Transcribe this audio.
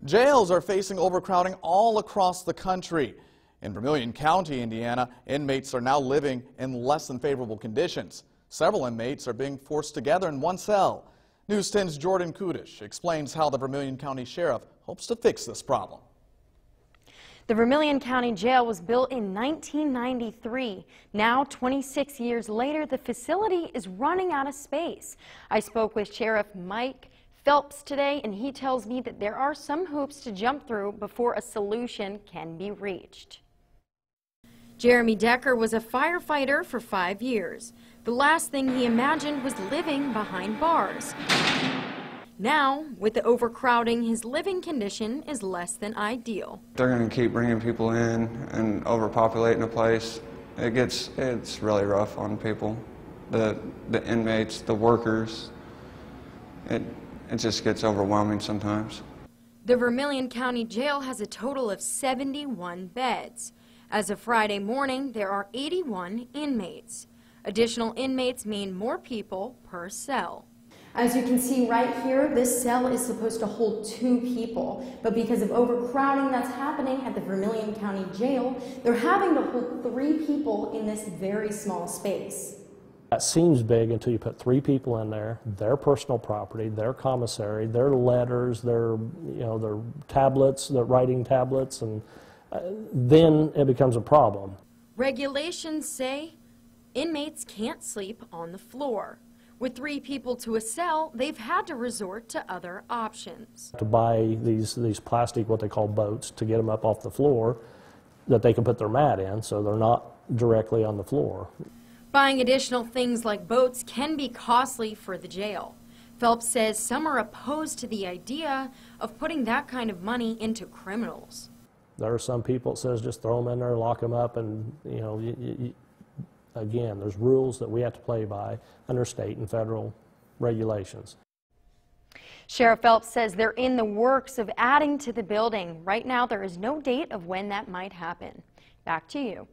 Jails are facing overcrowding all across the country. In Vermillion County, Indiana, inmates are now living in less than favorable conditions. Several inmates are being forced together in one cell. News 10's Jordan Kudish explains how the Vermillion County Sheriff hopes to fix this problem. The Vermillion County Jail was built in 1993. Now, 26 years later, the facility is running out of space. I spoke with Sheriff Mike Phelps today, and he tells me that there are some hoops to jump through before a solution can be reached. Jeremy Decker was a firefighter for 5 years. The last thing he imagined was living behind bars. Now, with the overcrowding, his living condition is less than ideal. They're going to keep bringing people in and overpopulating the place. It's really rough on people, the inmates, the workers. It just gets overwhelming sometimes. The Vermillion County Jail has a total of 71 beds. As of Friday morning, there are 81 inmates. Additional inmates mean more people per cell. As you can see right here, this cell is supposed to hold 2 people, but because of overcrowding that's happening at the Vermillion County Jail, they're having to hold 3 people in this very small space. That seems big until you put 3 people in there, their personal property, their commissary, their letters, their tablets, their writing tablets, and then it becomes a problem. Regulations say inmates can't sleep on the floor. With 3 people to a cell, they've had to resort to other options. To buy these plastic, what they call boats, to get them up off the floor that they can put their mat in so they're not directly on the floor. Buying additional things like boats can be costly for the jail. Phelps says some are opposed to the idea of putting that kind of money into criminals. There are some people that says just throw them in there, lock them up, and again, there's rules that we have to play by under state and federal regulations. Sheriff Phelps says they're in the works of adding to the building. Right now, there is no date of when that might happen. Back to you.